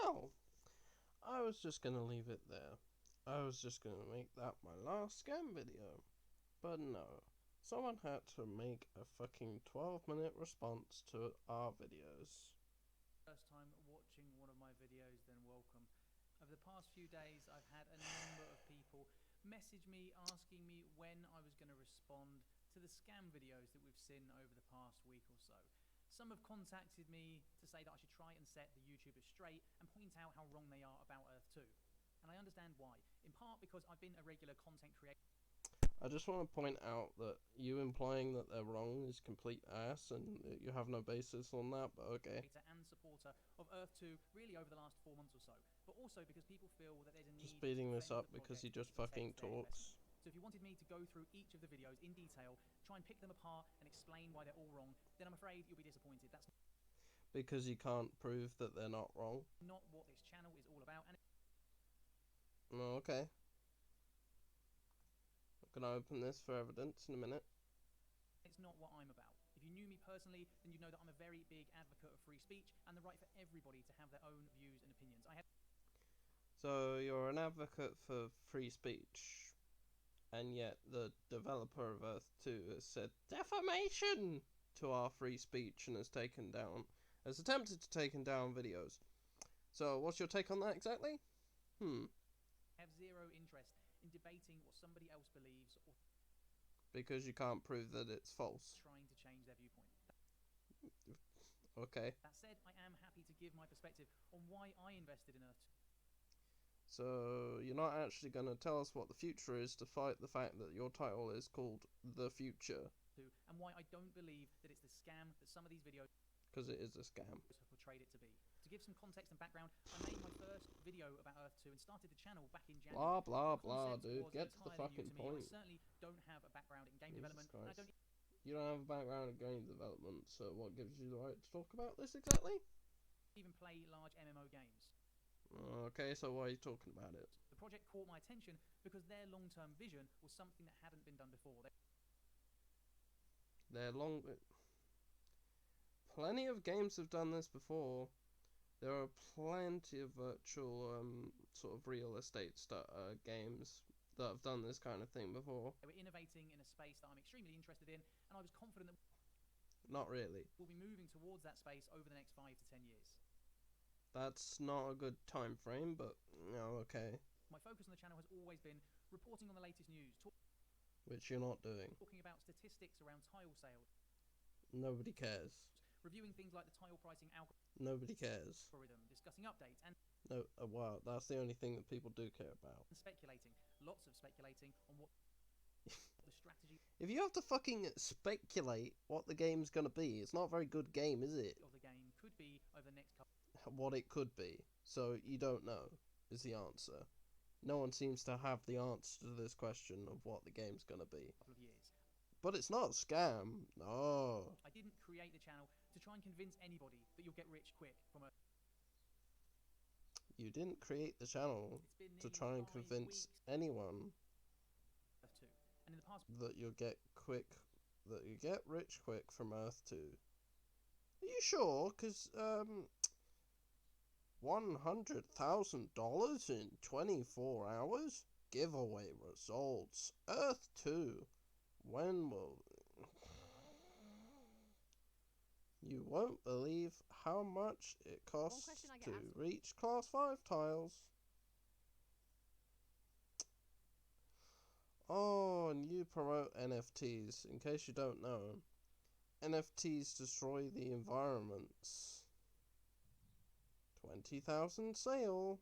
Well, I was just gonna leave it there. I was just gonna make that my last scam video. But no. Someone had to make a fucking 12-minute response to our videos. First time watching one of my videos, then welcome. Over the past few days, I've had a number of people message me asking me when I was going to respond to the scam videos that we've seen over the past week or so. Some have contacted me to say that I should try and set the YouTubers straight and point out how wrong they are about Earth 2. And I understand why, in part because I've been a regular content creator. I just want to point out that you implying that they're wrong is complete ass, and you have no basis on that, but okay. And supporter of Earth 2 really over the last 4 months or so, but also because people feel that there's a need just speeding to this up because he just fucking talks. So if you wanted me to go through each of the videos in detail, try and pick them apart and explain why they're all wrong, then I'm afraid you'll be disappointed. That's because you can't prove that they're not wrong. Not what this channel is all about. And okay. I'm gonna open this for evidence in a minute. It's not what I'm about. If you knew me personally, then you'd know that I'm a very big advocate of free speech and the right for everybody to have their own views and opinions. So you're an advocate for free speech, and yet the developer of Earth 2 has said defamation to our free speech and has attempted to take down videos. So what's your take on that exactly? I have zero interest in debating what somebody else believes or because you can't prove that it's false. Trying to change their viewpoint. Okay. That said, I am happy to give my perspective on why I invested in Earth 2. So you're not actually going to tell us what the future is to fight the fact that your title is called The Future. And why I don't believe that it's the scam that some of these videos... Because it is a scam. ...have portrayed it to be. To give some context and background, I made my first video about Earth 2 and started the channel back in January. Blah, blah, blah, dude. Get to the fucking point. I certainly don't have a background in game development. And I don't You don't have a background in game development, so what gives you the right to talk about this exactly? Even play large MMO games. Okay, so why are you talking about it? The project caught my attention because their long-term vision was something that hadn't been done before. Plenty of games have done this before. There are plenty of virtual, sort of real estate games that have done this kind of thing before. They were innovating in a space that I'm extremely interested in, and I was confident that... Not really. ...we'll be moving towards that space over the next 5 to 10 years. That's not a good time frame, but, no, okay. My focus on the channel has always been reporting on the latest news. Which you're not doing. Talking about statistics around tile sales. Nobody cares. Reviewing things like the tile pricing algorithm. Nobody cares. Discussing updates and... No, wow, that's the only thing that people do care about. And speculating. Lots of speculating on what... the strategy... If you have to fucking speculate what the game's gonna be, it's not a very good game, is it? ...of the game could be over the next couple... What it could be. So you don't know, is the answer. No one seems to have the answer to this question of what the game's gonna be. ...couple of years. But it's not a scam. No. I didn't create the channel to try and convince anybody that you'll get rich quick from a... You didn't create the channel to try and convince anyone and in the past that you'll get rich quick from Earth 2. Are you sure? Because, $100,000 in 24 hours? Giveaway results. Earth 2. When will... You won't believe how much it costs to reach Class 5 tiles. Oh, and you promote NFTs. In case you don't know, NFTs destroy the environments. 20,000 sale.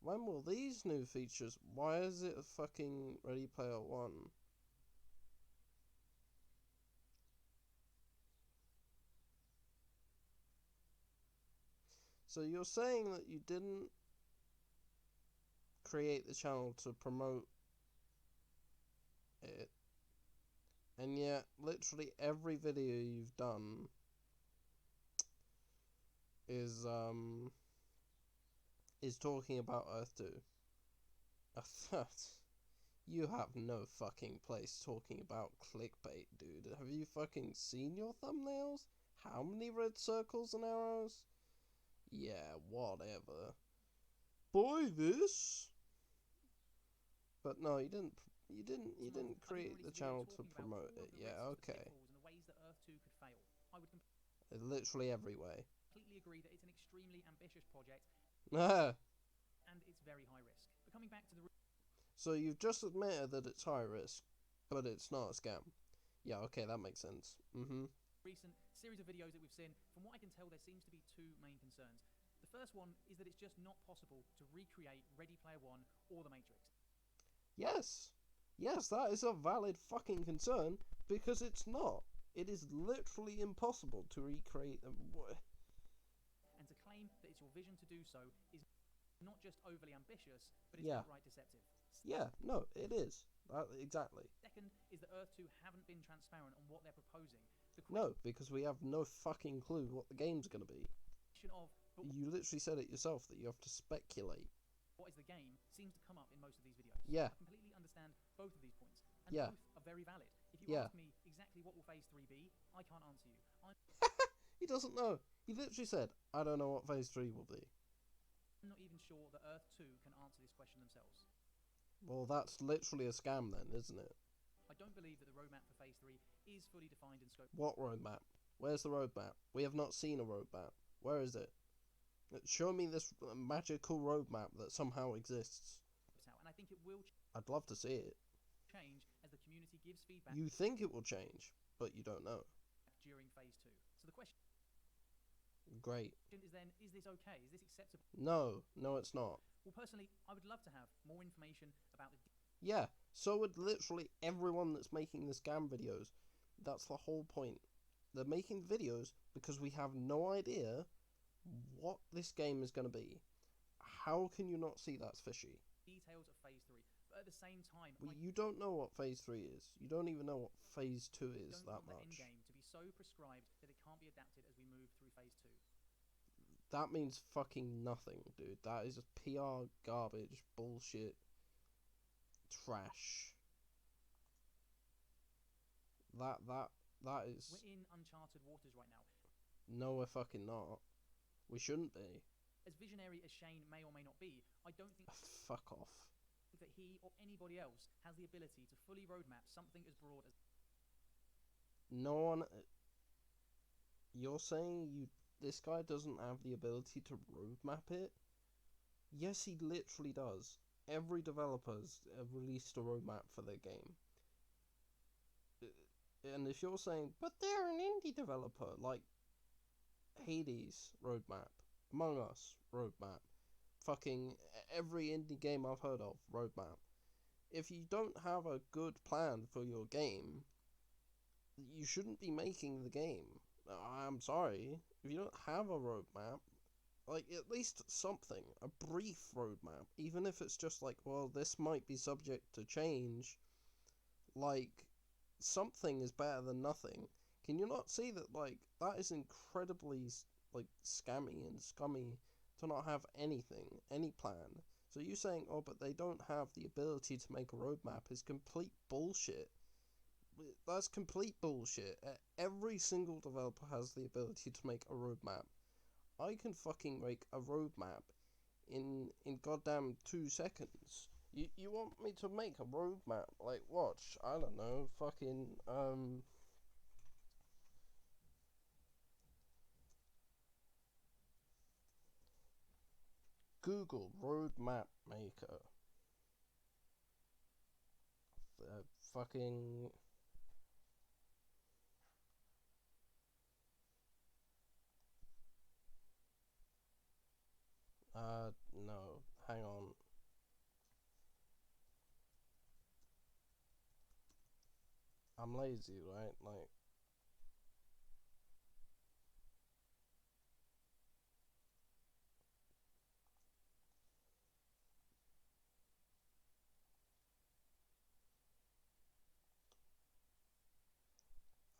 When will these new features... Why is it a fucking Ready Player One? So you're saying that you didn't create the channel to promote it, and yet literally every video you've done is talking about Earth 2. You have no fucking place talking about clickbait, dude. Have you fucking seen your thumbnails? How many red circles and arrows? Yeah, whatever. Buy this. But no, you didn't. You didn't create the channel to promote it. Yeah, okay. And the ways that Earth 2 could fail. I would Literally every way. completely agree that it's an extremely ambitious project and it's very high risk. But coming back to the So you've just admitted that it's high risk, but it's not a scam. Yeah, okay, that makes sense. recent series of videos that we've seen, from what I can tell, there seems to be two main concerns. The first one is that it's just not possible to recreate Ready Player One or The Matrix. Yes. Yes, that is a valid fucking concern, because it's not. It is literally impossible to recreate them. And to claim that it's your vision to do so is not just overly ambitious, but it's Yeah. outright deceptive. Yeah, no, it is. Exactly. Second is that Earth 2 haven't been transparent on what they're proposing. No, because we have no fucking clue what the game's gonna be. But You literally said it yourself that you have to speculate. what is the game seems to come up in most of these videos. Yeah. I completely understand both of these points, and Yeah. both are very valid. If you Yeah. ask me exactly what will Phase 3 be, I can't answer you. I'm He doesn't know. He literally said, I don't know what Phase 3 will be. not even sure that Earth 2 can answer this question themselves. Well, that's literally a scam then, isn't it? I don't believe that the roadmap for Phase 3 is fully defined in scope. What roadmap? Where's the roadmap? We have not seen a roadmap. Where is it? Show me this magical roadmap that somehow exists. And I think it will I'd love to see it. change as the community gives feedback You think it will change, but you don't know. during Phase 2. So the question Great. is then, is this okay? Is this acceptable? No, it's not. Well, personally, I would love to have more information about the Yeah, so would literally everyone that's making the scam videos. That's the whole point. They're making videos because we have no idea what this game is going to be. How can you not see that's fishy? details of Phase 3. But at the same time, Well, you don't know what Phase 3 is. You don't even know what Phase 2 is don't that want the much. endgame to be so prescribed that it can't be adapted as we move through Phase 2. That means fucking nothing, dude. That is just PR garbage, bullshit, trash. That is... We're in uncharted waters right now. No, we're fucking not. We shouldn't be. As visionary as Shane may or may not be, I don't think Fuck off. that he or anybody else has the ability to fully roadmap something as broad as... No one... You're saying this guy doesn't have the ability to roadmap it? Yes, he literally does. Every developer's released a roadmap for their game. And if you're saying, but they're an indie developer, like Hades roadmap, Among Us roadmap, fucking every indie game I've heard of roadmap. If you don't have a good plan for your game, you shouldn't be making the game. I'm sorry. If you don't have a roadmap, like at least something, a brief roadmap, even if it's just like, well, this might be subject to change, like something is better than nothing. Can you not see that, like, that is incredibly like scammy and scummy to not have anything, any plan? So you saying, oh, but they don't have the ability to make a roadmap is complete bullshit. That's complete bullshit. Every single developer has the ability to make a roadmap. I can fucking make a roadmap in goddamn 2 seconds. You want me to make a roadmap? Like, watch, I don't know, fucking, Google roadmap maker. Fucking... no, hang on. I'm lazy, right? Like,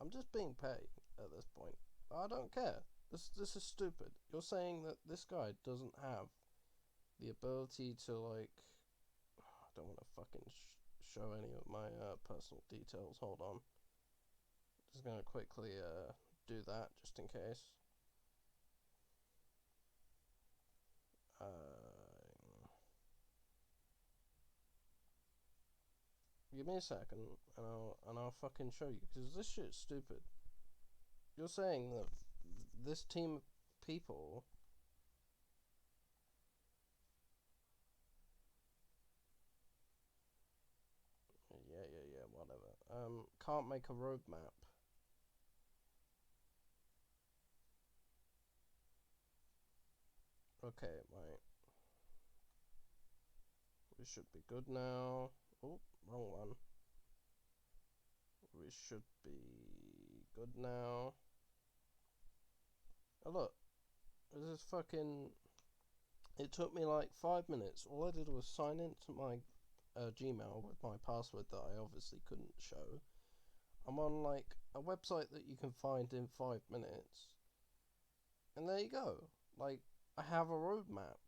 I'm just being paid at this point. I don't care. This is stupid. You're saying that this guy doesn't have the ability to, like... I don't want to fucking show any of my personal details. Hold on. Just gonna quickly do that, just in case. Give me a second, and I'll fucking show you, because this shit's stupid. You're saying that this team of people... Yeah, whatever. Can't make a roadmap. Okay, right. We should be good now. Oh, wrong one. We should be good now. Oh look, this is fucking... It took me like 5 minutes. All I did was sign into my Gmail with my password that I obviously couldn't show. I'm on like a website that you can find in 5 minutes. And there you go. Like, I have a roadmap.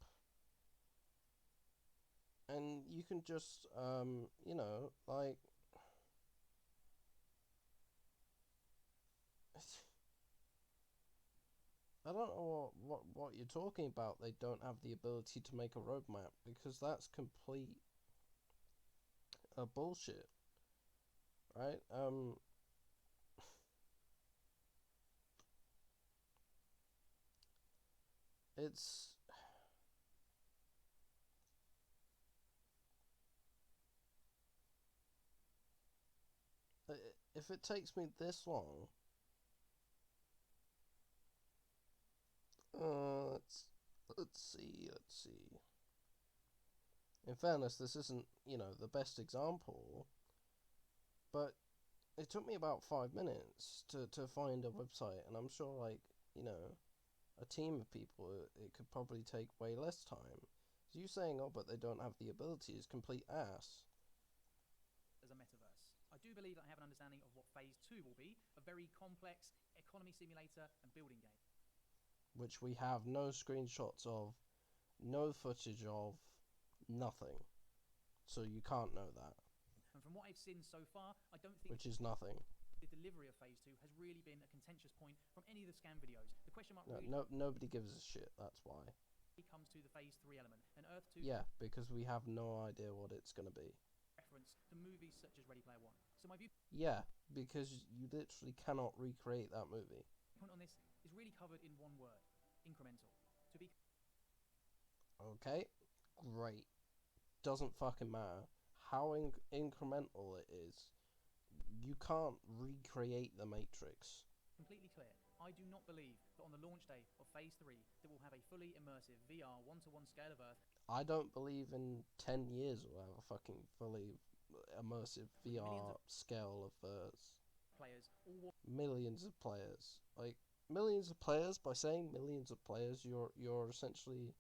And you can just, you know, like... I don't know what you're talking about. They don't have the ability to make a roadmap, because that's complete bullshit, right? It's if it takes me this long, let's see. In fairness, this isn't, you know, the best example, but it took me about 5 minutes to find a website, and I'm sure, like, you know, a team of people, it could probably take way less time. So you saying, oh, but they don't have the ability is complete ass. As a metaverse, I do believe that I have an understanding of what Phase 2 will be, a very complex economy simulator and building game. Which we have no screenshots of, no footage of, nothing. So you can't know that. And from what I've seen so far, I don't think... Which is nothing. The delivery of Phase 2 has really been a contentious point from any of the scam videos. The question mark really... Nobody gives a shit, that's why. Comes to the Phase 3 element, and Earth 2... Yeah, because we have no idea what it's going to be. Reference to movies such as Ready Player One. So my view... Yeah, because you literally cannot recreate that movie. Point on this is really covered in one word: incremental. To be... Okay, great. Doesn't fucking matter how incremental it is. You can't recreate the Matrix. Completely clear. I do not believe that on the launch day of Phase 3 that we'll have a fully immersive VR one-to-one scale of Earth. I don't believe in 10 years we'll have a fucking fully immersive VR scale of players. Millions of players. Like, millions of players, by saying millions of players, you're essentially...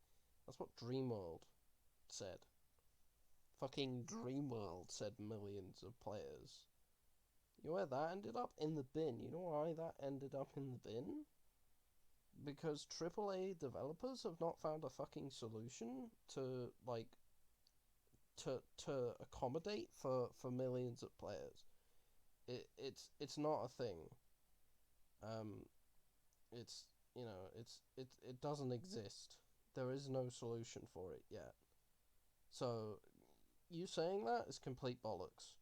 That's what Dreamworld said. Fucking Dreamworld said millions of players. You know where that ended up? In the bin. You know why that ended up in the bin? Because AAA developers have not found a fucking solution to, like, to accommodate for millions of players. It's not a thing. It's, you know, it doesn't exist. There is no solution for it yet. So, you saying that is complete bollocks.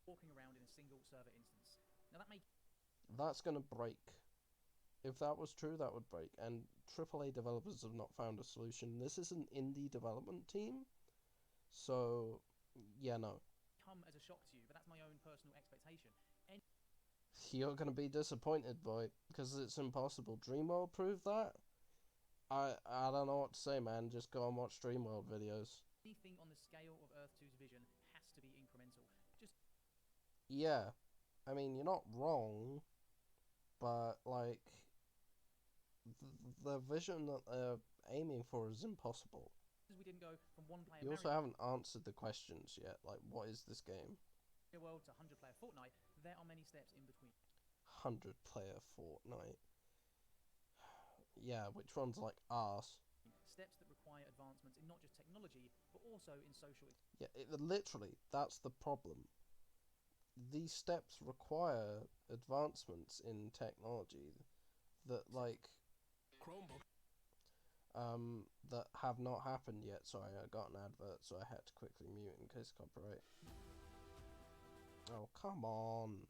Walking around in a single server instance. Now that may... That's gonna break. If that was true, that would break. And AAA developers have not found a solution. This is an indie development team. So, yeah, no. Come as a shock to you, but that's my own personal expectation. You're gonna be disappointed, boy, because it's impossible. Dreamworld proved that. I don't know what to say, man. Just go and watch Dreamworld videos. Anything on the scale of Earth 2's vision has to be incremental. Just... Yeah. I mean, you're not wrong, but, like, the vision that they're aiming for is impossible. We didn't go from one player... You also haven't answered the questions yet. Like, what is this game? World to 100-player Fortnite. There are many steps in between. 100-player Fortnite. Yeah, which one's like arse? Steps that require advancements in not just technology, but also in social... Yeah, literally, that's the problem. These steps require advancements in technology that, like, Chromebook. that have not happened yet. Sorry, I got an advert, so I had to quickly mute in case copyright. Oh, come on.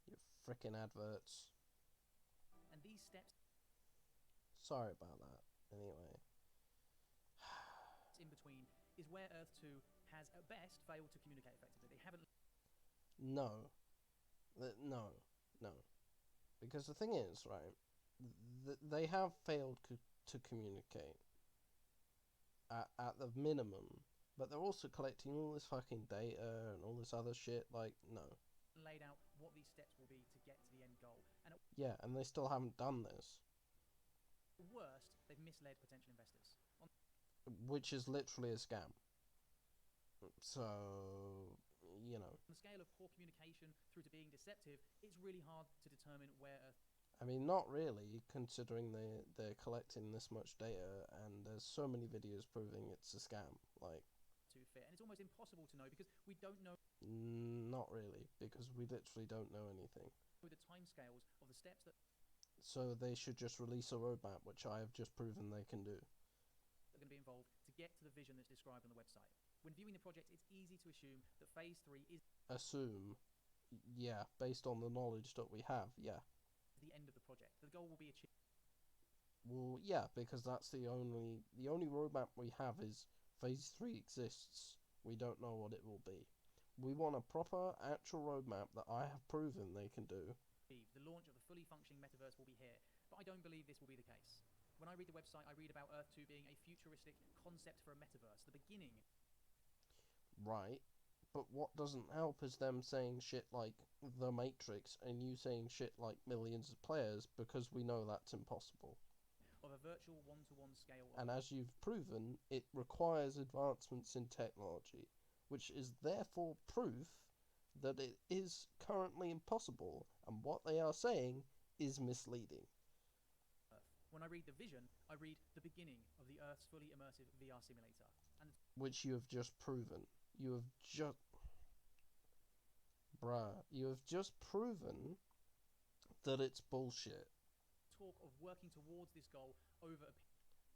You frickin' adverts. And these steps Sorry about that. Anyway. in between is where Earth 2 has at best failed to communicate effectively. They haven't. No. No. No. Because the thing is, right, they have failed to communicate at the minimum, but they're also collecting all this fucking data and all this other shit. Like, no. Laid out what these steps will be to get to the end goal. And at Yeah, and they still haven't done this. worst, they've misled potential investors. Which is literally a scam. So, you know. On the scale of poor communication through to being deceptive, it's really hard to determine where Earth I mean, not really, considering they're collecting this much data, and there's so many videos proving it's a scam. Like, 2 fit. And it's almost impossible to know because we don't know not really, because we literally don't know anything. the timescales of the steps that So they should just release a roadmap, which I have just proven they can do. are going to be involved to get to the vision that's described on the website. When viewing the project, it's easy to assume that Phase 3 is Assume, yeah, based on the knowledge that we have, yeah. the end of the project. The goal will be achieved. Well, yeah, because that's the only roadmap we have is Phase 3 exists. We don't know what it will be. We want a proper, actual roadmap that I have proven they can do. The launch of the fully functioning metaverse will be here, but I don't believe this will be the case. When I read the website, I read about Earth 2 being a futuristic concept for a metaverse, the beginning. Right, but what doesn't help is them saying shit like The Matrix and you saying shit like millions of players, because we know that's impossible. Of a virtual one-to-one scale. And as you've proven, it requires advancements in technology, which is therefore proof that it is currently impossible, and what they are saying is misleading. When I read the vision, I read the beginning of the Earth's fully immersive VR simulator. And which you have just proven. You have just... Bruh, you have just proven that it's bullshit. talk of working towards this goal over a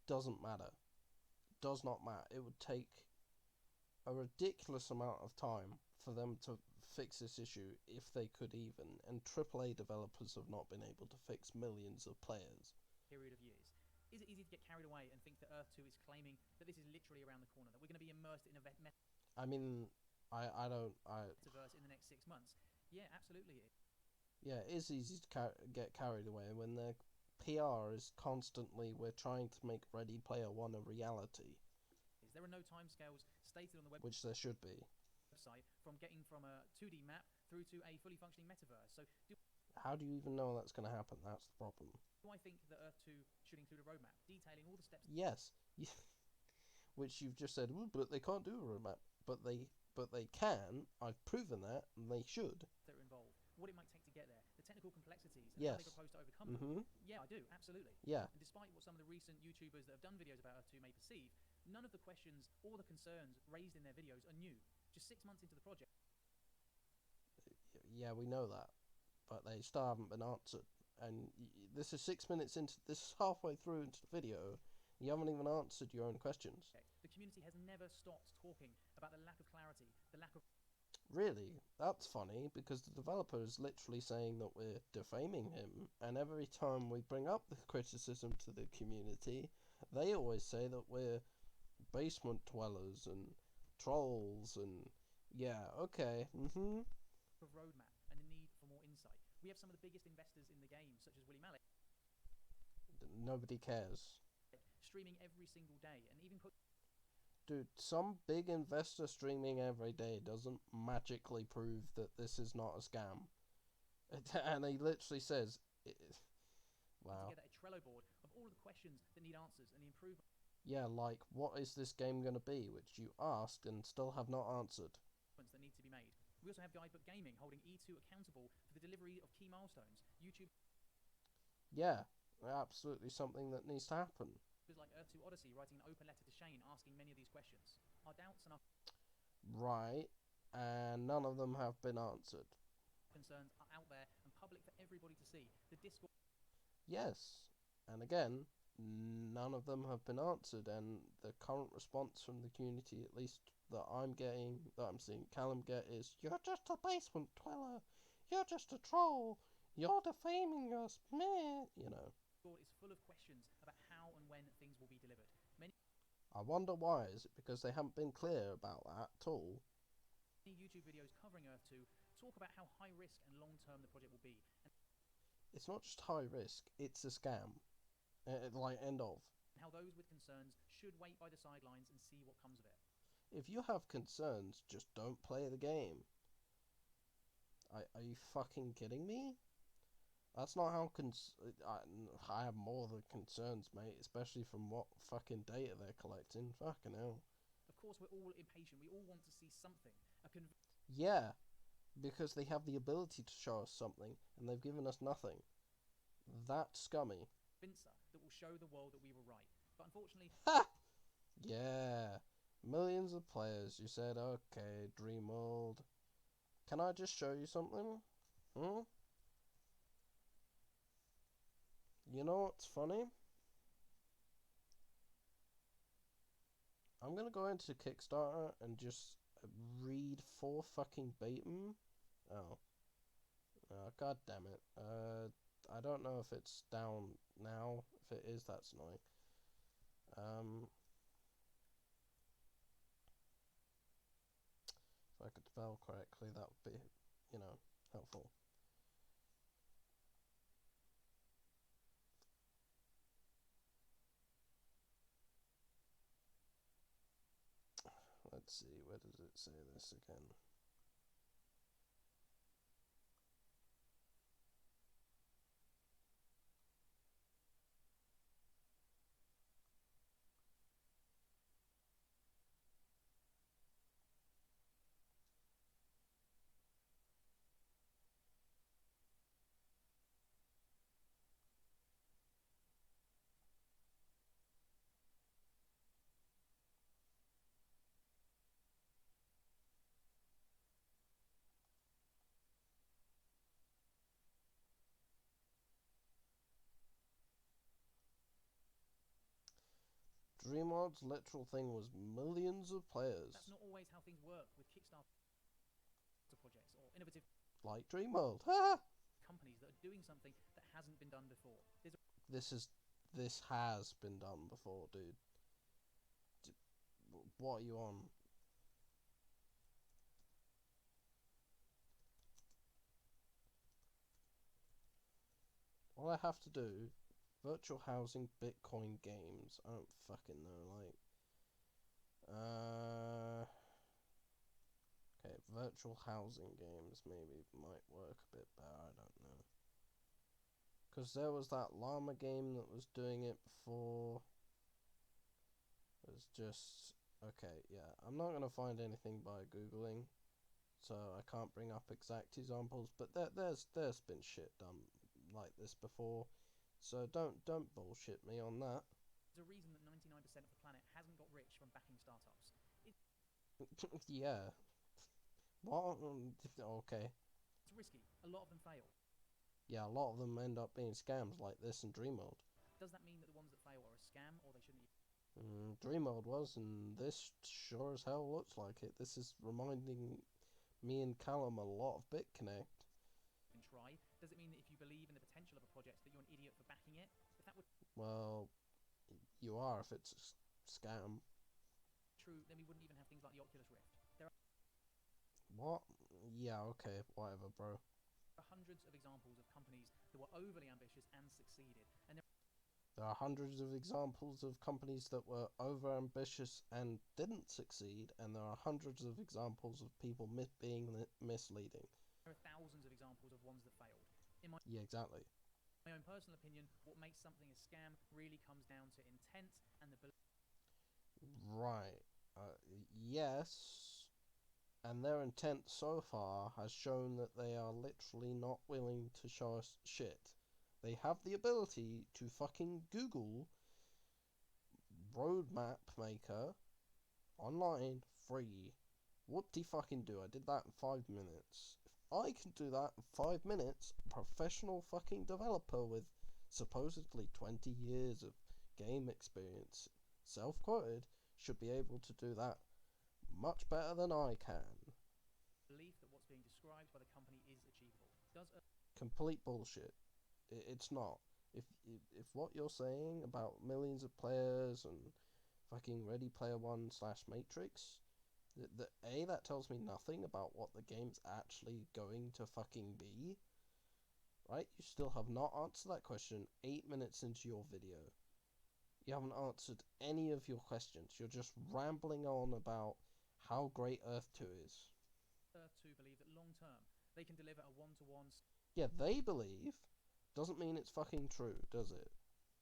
Doesn't matter. Does not matter. It would take a ridiculous amount of time for them to fix this issue, if they could even, and AAA developers have not been able to fix millions of players. period of years. Is it easy to get carried away and think that Earth 2 is claiming that this is literally around the corner, that we're going to be immersed in a I mean, I don't... metaverse in the next 6 months? Yeah, absolutely. Yeah, it is easy to get carried away when their PR is constantly, we're trying to make Ready Player One a reality. There are no timescales stated on the which there should be. website from getting from a 2D map through to a fully functioning metaverse. So How do you even know that's going to happen? That's the problem. do I think that Earth 2 should include a roadmap detailing all the steps? Yes. Which you've just said, but they can't do a roadmap. But they can. I've proven that, and they should. That are involved, what it might take to get there, the technical complexities, and Yes. how they propose to overcome them. Yeah, I do, absolutely. Yeah. And despite what some of the recent YouTubers that have done videos about Earth 2 may perceive, none of the questions or the concerns raised in their videos are new. Just 6 months into the project. Yeah, we know that. But they still haven't been answered. And this is 6 minutes into... This is halfway through into the video. You haven't even answered your own questions. The community has never stopped talking about the lack of clarity, the lack of... Really? That's funny, because the developer is literally saying that we're defaming him, and every time we bring up the criticism to the community, they always say that we're basement dwellers and trolls and... Yeah, okay, roadmap and the need for more insight. We have some of the biggest investors in the game, such as Willie Malik. Nobody cares. Streaming every single day, and even put... Dude, some big investor streaming every day doesn't magically prove that this is not a scam. And he literally says... Wow. Together a Trello board of all of the questions that need answers and the improvement... Yeah, like, what is this game going to be, which you asked and still have not answered. ...that need to be made. We also have Guidebook Gaming holding E2 accountable for the delivery of key milestones. YouTube... Yeah, absolutely something that needs to happen. like Earth 2 Odyssey writing an open letter to Shane asking many of these questions. Our doubts and our... Right, and none of them have been answered. ...concerns are out there and public for everybody to see. The Discord... Yes, and again, none of them have been answered, and the current response from the community, at least that I'm getting, that I'm seeing Callum get, is "You're just a basement dweller. You're just a troll. You're defaming us, meh." You know. It's full of questions about how and when things will be delivered. Many I wonder why. Is it because they haven't been clear about that at all? YouTube videos covering Earth 2 talk about how high risk and long term the project will be, and It's not just high risk, it's a scam. Like, end of. how those with concerns should wait by the sidelines and see what comes of it. If you have concerns, just don't play the game. Are you fucking kidding me? That's not how I have more than concerns, mate, especially from what fucking data they're collecting. Fucking hell. Of course, we're all impatient. We all want to see something. Yeah, because they have the ability to show us something, and they've given us nothing. That's scummy. Convincer that will show the world that we were right. But unfortunately, Ha! Yeah. Millions of players. You said, okay, Dreamworld. Can I just show you something? Hmm? You know what's funny? I'm gonna go into Kickstarter and just read 4 fucking Bateman. Oh. God damn it. I don't know if it's down now. If it is, that's annoying. If I could spell correctly, that would be, helpful. Let's see, where does it say this again? Dreamworld's literal thing was millions of players. that's not always how things work with Kickstarter projects or innovative Like Dreamworld. companies that are doing something that hasn't been done before. This has been done before, dude. What are you on? All I have to do, virtual housing, Bitcoin games. I don't fucking know, like. Okay, virtual housing games maybe might work a bit better. I don't know. Because there was that llama game that was doing it before. It was just okay. Yeah, I'm not gonna find anything by googling, so I can't bring up exact examples. But there's been shit done like this before, so don't bullshit me on that. There's a reason that 99% of the planet hasn't got rich from backing startups. Yeah. What? Okay. It's risky. A lot of them fail. Yeah, a lot of them end up being scams like this and Dreamworld. Does that mean that the ones that fail are a scam or they shouldn't Dreamworld was, and this sure as hell looks like it. This is reminding me and Callum a lot of BitConnect. even try? Does it mean that if you believe in the potential of a project that you're an idiot for backing it? If that were Well, you are if it's a scam. true, then we wouldn't even have things like the Oculus Rift. There What? Yeah, okay, whatever, bro. are hundreds of examples of companies that were overly ambitious and succeeded, and There are hundreds of examples of companies that were over ambitious and didn't succeed, and there are hundreds of examples of people being misleading. there are thousands of examples of ones that failed. In Yeah, exactly. my own personal opinion, what makes something a scam really comes down to intent and the belief. Right. Yes. And their intent so far has shown that they are literally not willing to show us shit. They have the ability to fucking Google Roadmap Maker online free. Whoop-de fucking do. I did that in 5 minutes. If I can do that in 5 minutes, a professional fucking developer with supposedly 20 years of game experience, self-quoted, should be able to do that much better than I can. Belief that what's being described by the company is achievable. Does Complete bullshit. It's not. If what you're saying about millions of players and fucking Ready Player One / Matrix, that tells me nothing about what the game's actually going to fucking be. Right? You still have not answered that question 8 minutes into your video. You haven't answered any of your questions. You're just rambling on about how great Earth 2 is. Earth 2 believe that long term they can deliver a one-to-one Yeah, they believe. Doesn't mean it's fucking true, does it?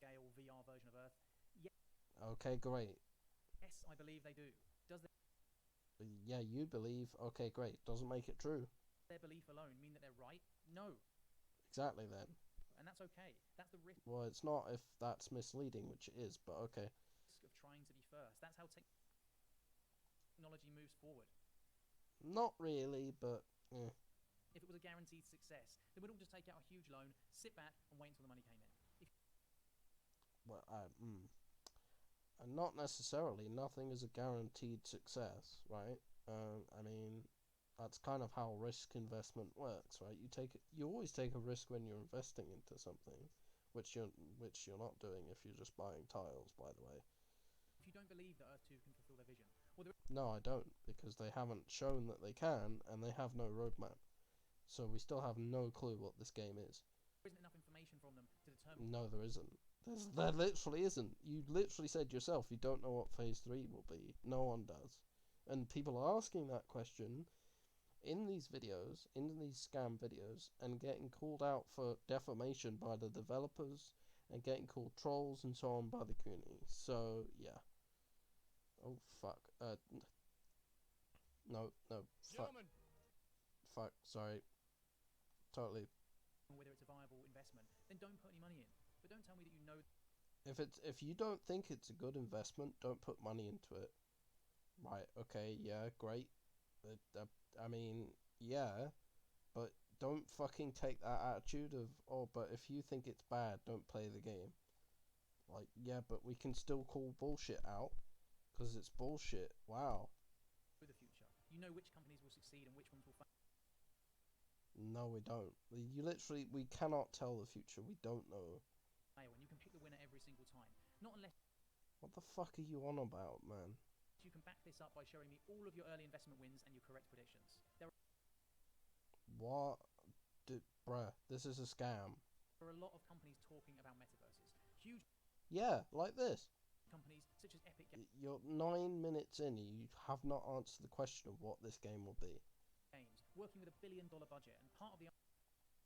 scale VR version of Earth? Okay, great. Yes, I believe they do. Does Yeah, you believe. Okay, great. Doesn't make it true. their belief alone mean that they're right? No. Exactly then. And that's okay. That's the risk Well, it's not if that's misleading, which it is, but okay. of trying to be first. That's how technology moves forward. Not really, but If it was a guaranteed success, they would all just take out a huge loan, sit back, and wait until the money came in. well, not necessarily. Nothing is a guaranteed success, right? I mean, that's kind of how risk investment works, right? You always take a risk when you're investing into something, which you're not doing if you're just buying tiles, by the way. If you don't believe that Earth 2 can fulfill their vision, well, there No, I don't, because they haven't shown that they can, and they have no roadmap. So we still have no clue what this game is. isn't enough information from them to determine. No, there isn't. There literally isn't. You literally said yourself you don't know what Phase 3 will be. No one does. And people are asking that question in these videos, in these scam videos, and getting called out for defamation by the developers, and getting called trolls and so on by the community. So, yeah. Oh, fuck. No, fuck. Gentlemen. Fuck, sorry. Totally. Whether it's a viable investment, then don't put any money in. But don't tell me that you know. If you don't think it's a good investment, don't put money into it. Right, okay, yeah, great. I mean, yeah, but don't fucking take that attitude of, oh, but if you think it's bad, don't play the game. Like, yeah, but we can still call bullshit out, because it's bullshit. Wow. The future. You know which companies will succeed and which ones will fail. No, we don't. We cannot tell the future. We don't know. And you can pick the winner every single time. Not unless What the fuck are you on about, man? you can back this up by showing me all of your early investment wins and your correct predictions. There What? Bruh, this is a scam. are a lot of companies talking about metaverses. Huge Yeah, like this. companies such as Epic You're 9 minutes in, you have not answered the question of what this game will be. Games, working with $1 billion budget. And part of the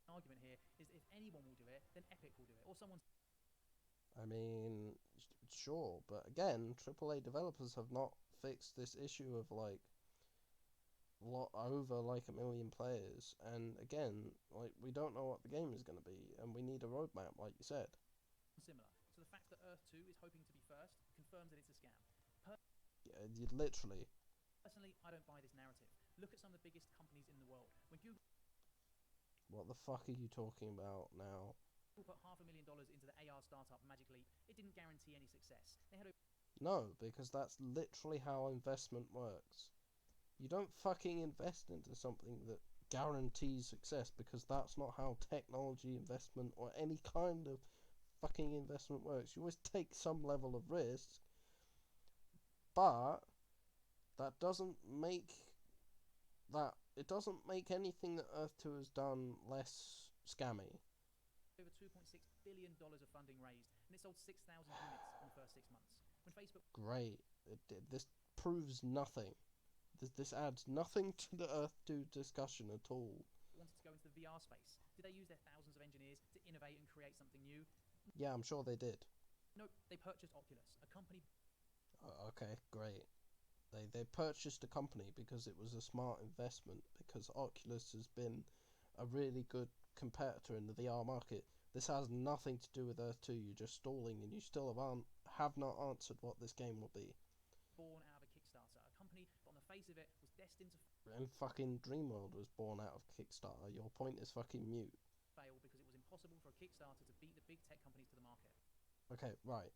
argument here is that if anyone will do it, then Epic will do it. Or someone. I mean, sure, but again, AAA developers have not fixed this issue of like over like 1 million players, and again, like we don't know what the game is going to be, and we need a roadmap, like you said. Similar. So the fact that Earth 2 is hoping to be first confirms that it's a scam. Yeah, you literally. Personally, I don't buy this narrative. Look at some of the biggest companies in the world. When Google What the fuck are you talking about now? put $500,000 into the AR startup Magic Leap, it didn't guarantee any success. They had No, because that's literally how investment works. You don't fucking invest into something that guarantees success, because that's not how technology investment or any kind of fucking investment works. You always take some level of risk, but that doesn't make it doesn't make anything that Earth 2 has done less scammy. over $2.6 billion of funding raised, and it sold 6,000 units in the first 6 months. When Facebook Great. This proves nothing. This adds nothing to the Earth 2 discussion at all. wanted to go into the VR space, did they use their thousands of engineers to innovate and create something new? Yeah, I'm sure they did. Nope, they purchased Oculus, a company. Okay, great. They purchased a company because it was a smart investment, because Oculus has been a really good competitor in the VR market. This has nothing to do with Earth 2. You're just stalling, and you still have not answered what this game will be. Born out of a Kickstarter, a company that on the face of it was destined to And fucking Dreamworld was born out of Kickstarter. Your point is fucking mute. fail because it was impossible for a Kickstarter to beat the big tech companies to the market. Okay, right.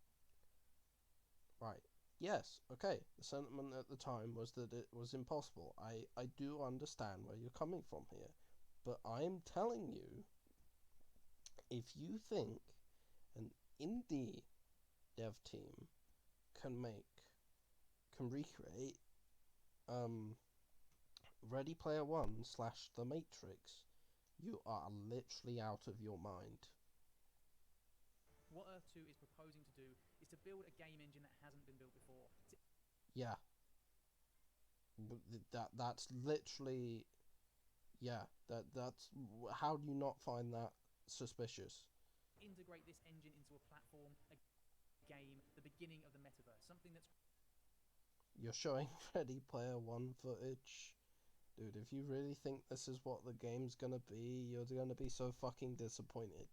Yes, okay. The sentiment at the time was that it was impossible. I do understand where you're coming from here, but I'm telling you, if you think an indie dev team can recreate Ready Player One / The Matrix, you are literally out of your mind. What Earth 2 is proposing to do is to build a game engine that hasn't been built before. Yeah, that's literally, yeah. That's how do you not find that suspicious? Integrate this engine into a platform, a game, the beginning of the metaverse, something that's... You're showing Ready Player One footage. Dude, if you really think this is what the game's gonna be, you're gonna be so fucking disappointed.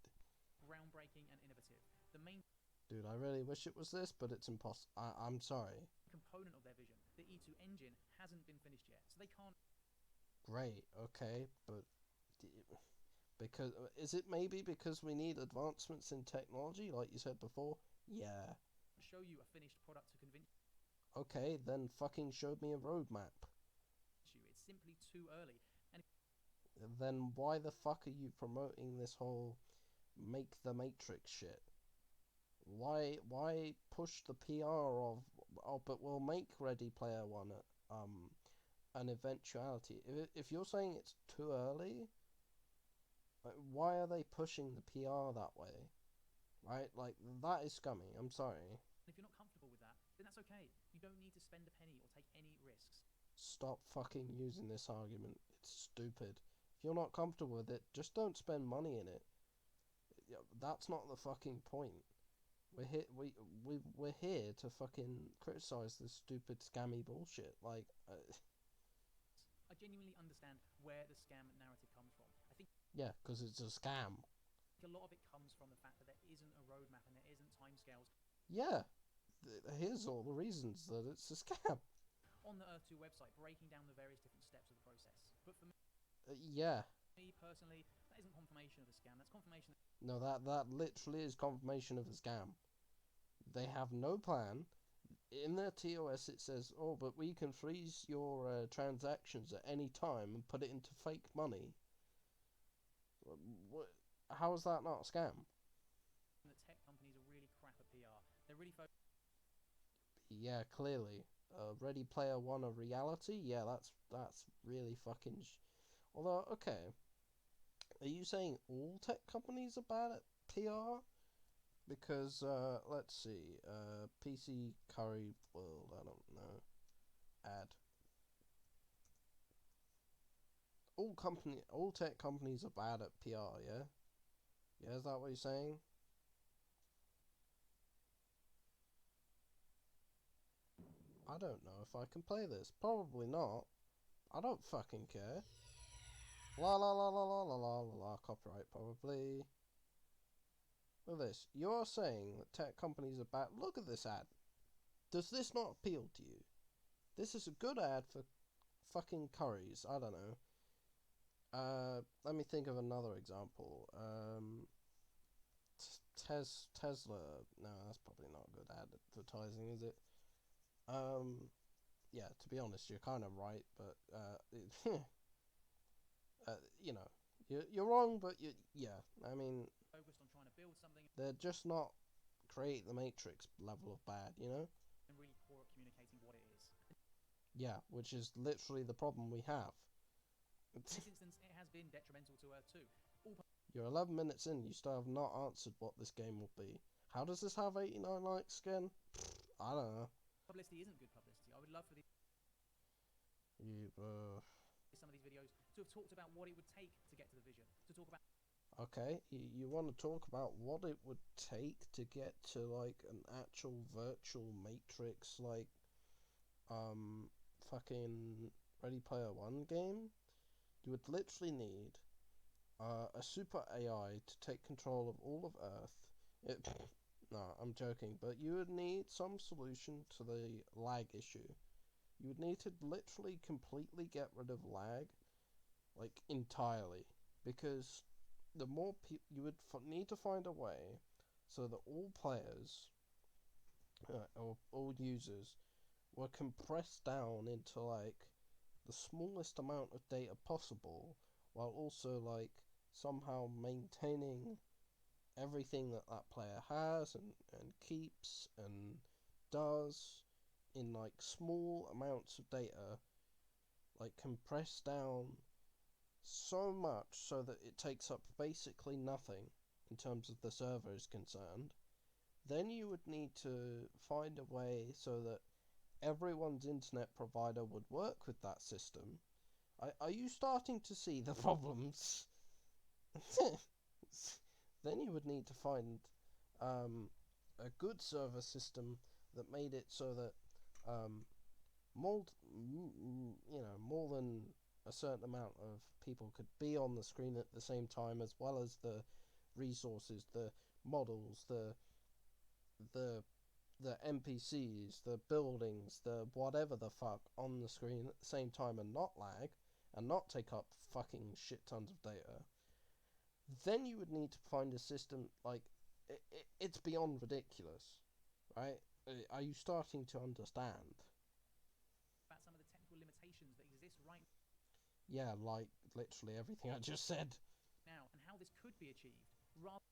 groundbreaking and innovative. The main... Dude, I really wish it was this, but it's impossible. I'm sorry. component of their vision, the E2 engine, hasn't been finished yet, so they can't... Great, okay, but because is it maybe because we need advancements in technology, like you said before? Yeah. show you a finished product to convince Okay, then fucking show me a roadmap. you. It's simply too early. And then why the fuck are you promoting this whole make the Matrix shit? Why push the PR of but we'll make Ready Player One an eventuality? If you're saying it's too early, like, why are they pushing the PR that way? Right, like that is scummy. I'm sorry. if you're not comfortable with that, then that's okay. You don't need to spend a penny or take any risks. Stop fucking using this argument. It's stupid. If you're not comfortable with it, just don't spend money in it. That's not the fucking point. We're here to fucking criticize this stupid scammy bullshit. Like, I genuinely understand where the scam narrative comes from. I think yeah, because it's a scam. a lot of it comes from the fact that there isn't a roadmap and there isn't timescales. Yeah, here's all the reasons that it's a scam. On the Earth 2 website, breaking down the various different steps of the process. But for Yeah. me personally, that isn't confirmation of a scam. That's confirmation that... No, that literally is confirmation of a scam. They have no plan. In their TOS it says, oh, but we can freeze your transactions at any time and put it into fake money. How is that not a scam? that tech companies are really crap at PR. They're really focused... Yeah, clearly. Ready Player One a reality? Yeah, that's really fucking... Although, okay. Are you saying all tech companies are bad at PR? Because, let's see, PC Curry World, I don't know. Ad. All tech companies are bad at PR, yeah? Yeah, is that what you're saying? I don't know if I can play this. Probably not. I don't fucking care. La la la la la la la la la. Copyright, probably. Look at this. You're saying that tech companies are bad. Look at this ad. Does this not appeal to you? This is a good ad for fucking curries. I don't know. Let me think of another example. Tesla. No, that's probably not good advertising, is it? Yeah. To be honest, you're kind of right, but you know, you're wrong, but yeah. I mean, focused on trying to build something they're just not create the Matrix level of bad, you know? and really poor at communicating what it is. Yeah, which is literally the problem we have. In this instance, it has been detrimental to Earth 2. You're 11 minutes in, you still have not answered what this game will be. How does this have 89 likes again? I don't know. Publicity isn't good publicity. I would love for some of these videos to have talked about what it would take to get to the vision. To talk about... Okay, you want to talk about what it would take to get to, like, an actual virtual Matrix, like, fucking Ready Player One game? You would literally need a super AI to take control of all of Earth. No, I'm joking, but you would need some solution to the lag issue. You would need to literally completely get rid of lag, like entirely, because the more you would need to find a way so that all players or all users were compressed down into like the smallest amount of data possible, while also like somehow maintaining everything that that player has and keeps and does in like small amounts of data, like compressed down so much so that it takes up basically nothing in terms of the server is concerned, then you would need to find a way so that everyone's internet provider would work with that system. Are you starting to see the problems? Then you would need to find a good server system that made it so that um, more than a certain amount of people could be on the screen at the same time, as well as the resources, the models, the the NPCs, the buildings, the whatever the fuck on the screen at the same time and not lag and not take up fucking shit tons of data. Then you would need to find a system like it's beyond ridiculous, right? Are you starting to understand? About some of the technical limitations that exist right Yeah, like literally everything I just said. now and how this could be achieved. Rather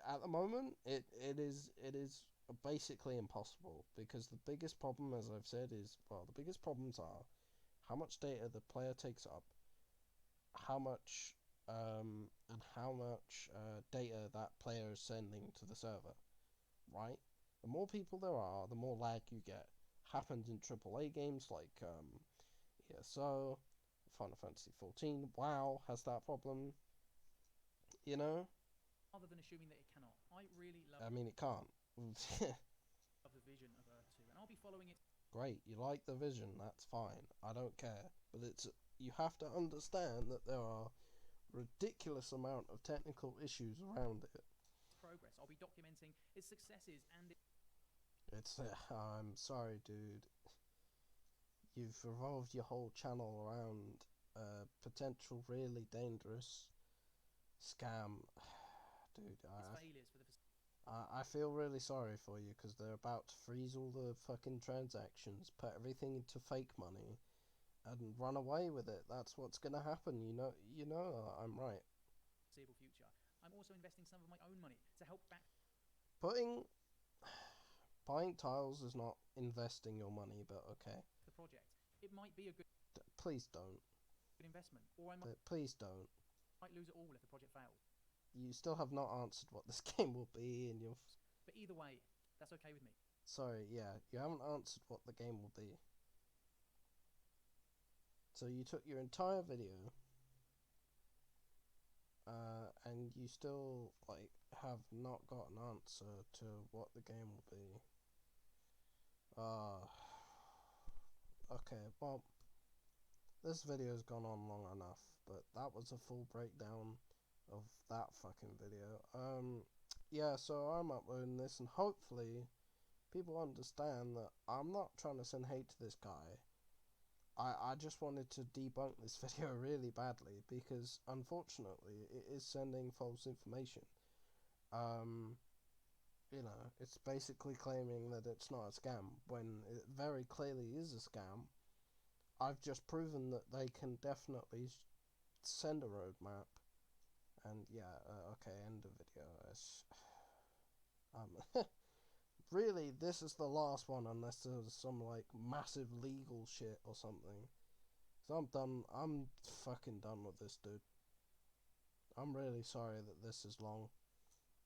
At the moment, it is basically impossible because the biggest problem, as I've said, is well, the biggest problems are how much data the player takes up, how much and how much data that player is sending to the server, right? The more people there are, the more lag you get. Happens in AAA games like ESO, Final Fantasy 14. WoW has that problem, you know. rather than assuming that it cannot. I really love I mean, it can't. the vision of Earth 2, and I'll be following it. Great, you like the vision, that's fine. I don't care. But you have to understand that there are ridiculous amount of technical issues around it. Progress. I'll be documenting its successes and It's I'm sorry, dude. You've revolved your whole channel around a potential really dangerous scam. Dude, its failures for the I feel really sorry for you because they're about to freeze all the fucking transactions, put everything into fake money, and run away with it. That's what's gonna happen. You know I'm right. foreseeable future. I'm also investing some of my own money to help back Putting buying tiles is not investing your money, but okay. the project. It might be a good Please don't. investment, or I Please don't. might lose it all if the project fails. You still have not answered what this game will be, and you're. But either way, that's okay with me. Sorry, yeah, you haven't answered what the game will be. So you took your entire video, and you still like have not got an answer to what the game will be. Okay, well, this video's gone on long enough, but that was a full breakdown of that fucking video. Yeah, so I'm uploading this, and hopefully people understand that I'm not trying to send hate to this guy. I just wanted to debunk this video really badly because unfortunately it is sending false information. It's basically claiming that it's not a scam when it very clearly is a scam. I've just proven that they can definitely send a roadmap. And yeah, okay, end of video. Really, this is the last one unless there's some like massive legal shit or something. So I'm done. I'm fucking done with this, dude. I'm really sorry that this is long.